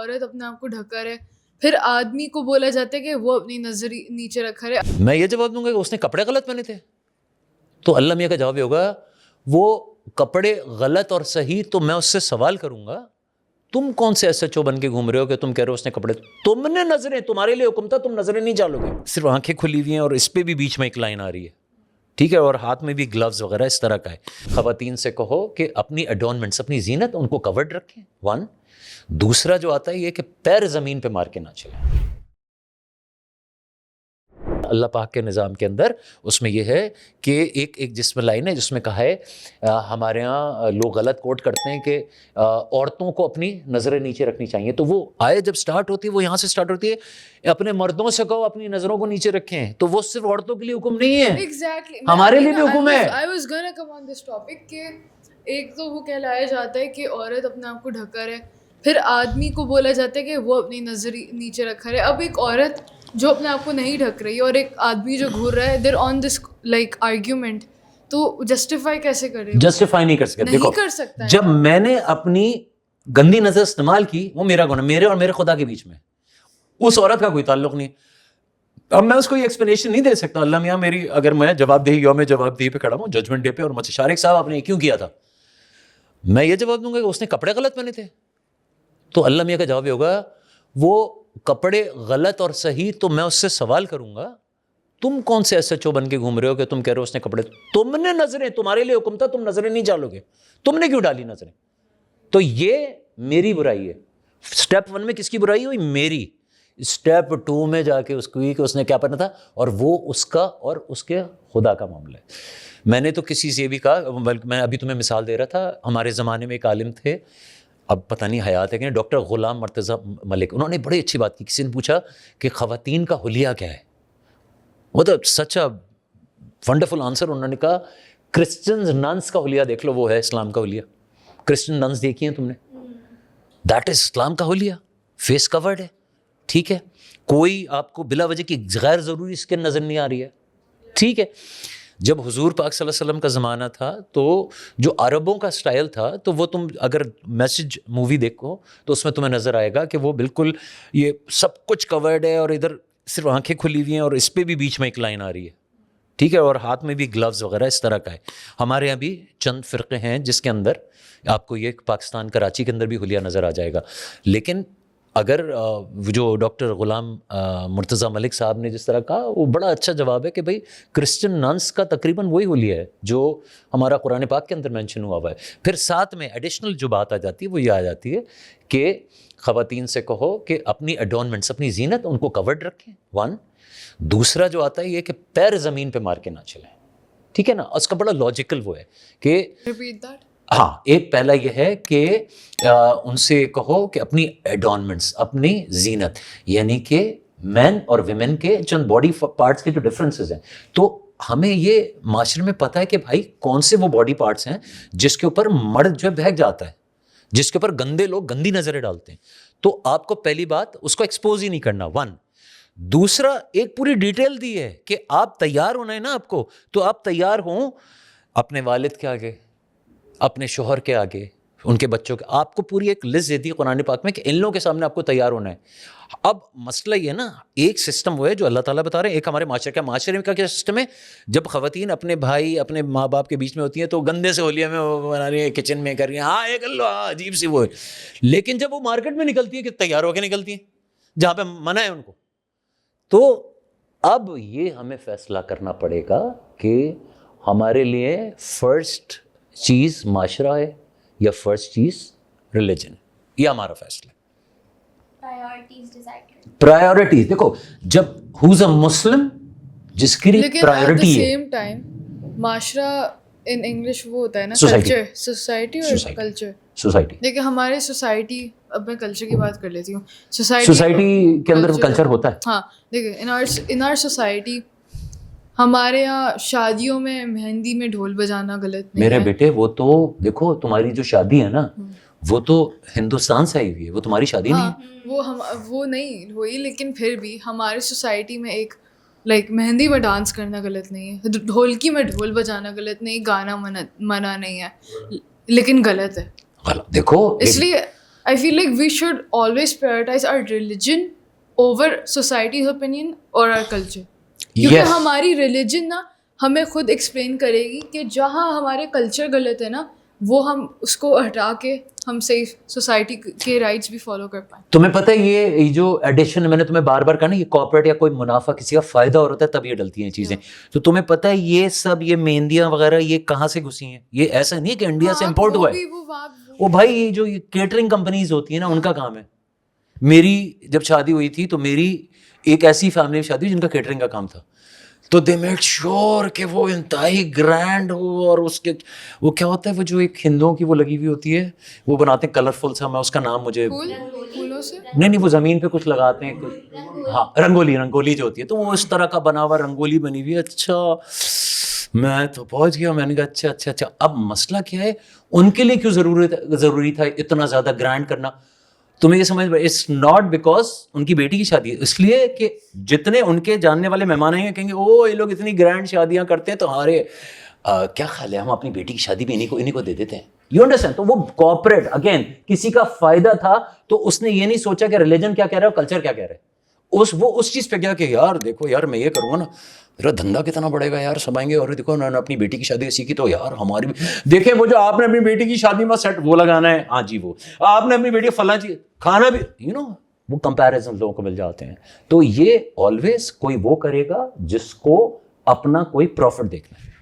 عورت اپنے آپ کو ڈھکا رہے, پھر آدمی کو بولا جاتا ہے کہ وہ اپنی نظر نیچے رکھا رہے. میں یہ جواب دوں گا کہ اس نے کپڑے غلط پہنے تھے, تو اللہ میاں کا جواب یہ ہوگا وہ کپڑے غلط اور صحیح تو میں اس سے سوال کروں گا تم کون سے ایسے چو بن کے گھوم رہے ہو کہ تم کہہ رہے ہو اس نے کپڑے, تم نے نظریں, تمہارے لیے حکم تھا, تم نظریں نہیں ڈالو گے. صرف آنکھیں کھلی ہوئی ہیں اور اس پہ بھی بیچ میں ایک لائن آ رہی ہے, ٹھیک ہے, اور ہاتھ میں بھی گلوز وغیرہ اس طرح کا ہے. خواتین سے کہو کہ اپنی ایڈورنمنٹس, اپنی زینت ان کو کورڈ رکھیں, ون. دوسرا جو آتا ہے یہ کہ پیر زمین پہ مار کے نہ چلیں. اللہ پاک کے نظام کے اندر اس میں یہ ہے کہ ایک جس میں لائن ہے جس میں کہا ہے ہمارے ہاں لوگ غلط کوٹ کرتے ہیں کہ عورتوں کو اپنی نظریں نیچے رکھنی چاہیے, تو وہ آئے جب سٹارٹ ہوتی ہے وہ یہاں سے سٹارٹ ہوتی ہے اپنے مردوں سے کہو اپنی نظروں کو نیچے رکھیں, تو وہ صرف عورتوں کے لیے حکم نہیں ہے, ہمارے لیے بھی حکم ہے. I was gonna come on this topic کہ ایک تو وہ کہلایا جاتا ہے کہ عورت اپنے آپ کو ڈھکا رہے, پھر آدمی کو بولا جاتا ہے کہ وہ اپنی نظر نیچے رکھا رہے. اب ایک عورت جو اپنے آپ کو نہیں ڈھک رہی اور ایک آدمی جو گھور رہا ہے, دیر آن دس لائک آرگیومنٹ, تو جسٹیفائی کیسے کرے؟ جسٹیفائی نہیں کر سکتے. دیکھو کر سکتا ہے. جب میں نے اپنی گندی نظر استعمال کی وہ میرا گناہ, میرے اور میرے خدا کے بیچ میں, اس عورت کا کوئی تعلق نہیں. اب میں اس کو یہ ایکسپلینیشن نہیں دے سکتا. اللہ میاں میری, اگر میں جواب دہی یوم جواب دہی پہ کھڑا ہوں ججمنٹ ڈے پہ, اور مجھ سے شارق صاحب آپ نے کیوں کیا تھا, میں یہ جواب دوں گا کہ اس نے کپڑے غلط پہنے تھے, تو اللہ میاں کا جواب یہ ہوگا وہ کپڑے غلط اور صحیح تو میں اس سے سوال کروں گا تم کون سے ایسے چو بن کے گھوم رہے ہو کہ تم کہہ رہے ہو اس نے کپڑے, تم نے نظریں, تمہارے لیے حکم تھا, تم نظریں نہیں ڈالو گے, تم نے کیوں ڈالی نظریں, تو یہ میری برائی ہے. سٹیپ 1 میں کس کی برائی ہوئی؟ میری. سٹیپ 2 میں جا کے اس کو کہ اس نے کیا پہنا تھا, اور وہ اس کا اور اس کے خدا کا معاملہ ہے. میں نے تو کسی سے بھی کہا, بلکہ میں ابھی تمہیں مثال دے رہا تھا, ہمارے زمانے میں ایک عالم تھے, اب پتہ نہیں حیات ہے کہ نہیں, ڈاکٹر غلام مرتضیٰ ملک, انہوں نے بڑی اچھی بات کی. کسی نے پوچھا کہ خواتین کا حلیہ کیا ہے, وہ تو سچ اے ونڈرفل آنسر. انہوں نے کہا کرسچنز ننس کا حلیہ دیکھ لو, وہ ہے اسلام کا حلیہ. کرسچن ننس دیکھی ہیں تم نے, دیٹ از اسلام کا حلیہ, فیس کورڈ ہے, ٹھیک ہے, کوئی آپ کو بلا وجہ کی غیر ضروری اسکن نظر نہیں آ رہی ہے, ٹھیک ہے. جب حضور پاک صلی اللہ علیہ وسلم کا زمانہ تھا تو جو عربوں کا سٹائل تھا, تو وہ تم اگر میسج مووی دیکھو تو اس میں تمہیں نظر آئے گا کہ وہ بالکل یہ سب کچھ کورڈ ہے, اور ادھر صرف آنکھیں کھلی ہوئی ہیں اور اس پہ بھی بیچ میں ایک لائن آ رہی ہے, ٹھیک ہے, اور ہاتھ میں بھی گلوز وغیرہ اس طرح کا ہے. ہمارے یہاں بھی چند فرقے ہیں جس کے اندر آپ کو یہ پاکستان کراچی کے اندر بھی حلیہ نظر آ جائے گا. لیکن اگر جو ڈاکٹر غلام مرتضیٰ ملک صاحب نے جس طرح کہا, وہ بڑا اچھا جواب ہے کہ بھائی کرسچن ننس کا تقریباً وہی حلیہ ہے جو ہمارا قرآن پاک کے اندر مینشن ہوا ہے. پھر ساتھ میں ایڈیشنل جو بات آ جاتی ہے وہ یہ آ جاتی ہے کہ خواتین سے کہو کہ اپنی ایڈورنمنٹس, اپنی زینت ان کو کورڈ رکھیں, ون. دوسرا جو آتا ہے یہ کہ پیر زمین پہ مار کے نہ چلیں, ٹھیک ہے نا. اس کا بڑا لاجیکل وہ ہے کہ ریپیٹ دیٹ. ہاں, ایک پہلا یہ ہے کہ ان سے کہو کہ اپنی ایڈورنمنٹس, اپنی زینت, یعنی کہ مین اور ویمن کے چند باڈی پارٹس کے جو ڈفرینسز ہیں, تو ہمیں یہ معاشرے میں پتہ ہے کہ بھائی کون سے وہ باڈی پارٹس ہیں جس کے اوپر مرد جو ہے بہک جاتا ہے, جس کے اوپر گندے لوگ گندی نظریں ڈالتے ہیں, تو آپ کو پہلی بات اس کو ایکسپوز ہی نہیں کرنا, ون. دوسرا ایک پوری ڈیٹیل دی ہے کہ آپ تیار ہونا ہے نا آپ کو, تو آپ تیار ہوں اپنے والد کے آگے, اپنے شوہر کے آگے, ان کے بچوں کے, آپ کو پوری ایک لسٹ دیتی ہے قرآن پاک میں کہ ان لوگوں کے سامنے آپ کو تیار ہونا ہے. اب مسئلہ یہ ہے نا, ایک سسٹم وہ ہے جو اللہ تعالیٰ بتا رہے ہیں, ایک ہمارے معاشرے کا, معاشرے میں کیا سسٹم ہے, جب خواتین اپنے بھائی اپنے ماں باپ کے بیچ میں ہوتی ہیں تو گندے سے حلیہ میں وہ بنا رہی ہیں, کچن میں کر رہی ہیں, ہاں ایک اللہ عجیب سی وہ ہے. لیکن جب وہ مارکیٹ میں نکلتی ہیں کہ تیار ہو کے نکلتی ہیں جہاں پہ منع ہے ان کو, تو اب یہ ہمیں فیصلہ کرنا پڑے گا کہ ہمارے لیے فرسٹ چیز معاشرہ ہے یا فرسٹ چیز ریلیجن ہے, یہ ہمارا فیصلہ ہے. پرائیورٹیز دیکھو, جب ہوز اے مسلم جس کی پرائیورٹی ہے, سیم ٹائم معاشرہ ان انگلش وہ ہوتا ہے نا, Society. کلچر, سوسائٹی اور کلچر. سوسائٹی, دیکھیں ہمارے سوسائٹی, اب میں کلچر کی بات کر لیتی ہوں. سوسائٹی کے اندر کلچر ہوتا ہے. ہاں دیکھیں ان آر سوسائٹی ہمارے یہاں شادیوں میں مہندی میں ڈھول بجانا غلط نہیں ہے. میرے بیٹے وہ تو دیکھو تمہاری جو شادی ہے نا وہ تو ہندوستان سے آئی ہوئی ہے, وہ تمہاری شادی نہیں ہے. وہ نہیں ہوئی, لیکن پھر بھی ہمارے سوسائٹی میں ایک لائک مہندی میں ڈانس کرنا غلط نہیں ہے, ڈھولکی میں ڈھول بجانا غلط نہیں, گانا منع نہیں ہے, لیکن غلط ہے. دیکھو اس لیے I feel like we should always prioritize our religion over society's opinion or our culture. کیونکہ Yes. ہماری ریلیجن نا ہمیں خود ایکسپلین کرے گی کہ جہاں ہمارے کلچر غلط ہے نا وہ ہم اس کو ہٹا کے ہم صحیح سوسائٹی کے رائٹس بھی فالو کر پائیں. تمہیں پتہ ہے یہ جو ایڈیشن میں نے تمہیں بار بار کہا نا یہ کارپوریٹ یا کوئی منافع کسی کا فائدہ ہو رہا ہے تب یہ ڈلتی ہیں چیزیں. تو تمہیں پتہ ہے یہ سب یہ مہندیاں وغیرہ یہ کہاں سے گھسی ہیں؟ یہ ایسا نہیں کہ انڈیا سے امپورٹ ہوا ہے. وہ بھائی یہ جو کیٹرنگ کمپنیز ہوتی ہیں نا ان کا کام ہے. میری جب شادی ہوئی تھی تو میری ایک ایسی فیملی میں شادی ہوئی جن کا کیٹرنگ کا کام تھا. تو دے میڈ شیور کہ وہ انتہائی گرینڈ ہو اور اس کے وہ کیا ہوتا ہے وہ جو ایک ہندوؤں کی وہ لگی ہوئی ہوتی ہے وہ بناتے ہیں کلرفل سا, میں اس کا نام مجھے پھولوں سے نہیں وہ زمین پہ کچھ لگاتے ہیں ہاں رنگولی جو ہوتی ہے تو وہ اس طرح کا بنا ہوا رنگولی بنی ہوئی ہے. اچھا میں تو پہنچ گیا, میں نے کہا اچھا اچھا اچھا اب مسئلہ کیا ہے ان کے لیے کیوں ضروری تھا اتنا زیادہ گرینڈ کرنا. تمہیں یہ سمجھ اٹس ناٹ بیکاز ان کی بیٹی کی شادی ہے, اس لیے کہ جتنے ان کے جاننے والے مہمان آئیں گے کہیں گے او یہ لوگ اتنی گرینڈ شادیاں کرتے ہیں تو ہمارے کیا خیال ہے ہم اپنی بیٹی کی شادی بھی انہیں کو دے دیتے ہیں. You understand. تو وہ کارپوریٹ اگین کسی کا فائدہ تھا تو اس نے یہ نہیں سوچا کہ ریلیجن کیا کہہ رہا ہے اور کلچر کیا کہہ رہا ہے. وہ اس چیز پہ گیا کہ یار دیکھو یار میں یہ کروں گا نا میرا دھندا کتنا بڑھے گا یار, سب آئیں گے اور دیکھو انہوں نے اپنی بیٹی کی شادی سیکھی تو یار ہماری بھی دیکھیں وہ جو آپ نے اپنی بیٹی کی شادی میں سیٹ وہ لگانا ہے, ہاں جی وہ آپ نے اپنی بیٹی کو فلاں چیز کھانا بھی وہ کمپیریزن لوگوں کو مل جاتے ہیں. تو یہ آلویز کوئی وہ کرے گا جس کو اپنا کوئی پروفٹ دیکھنا ہے.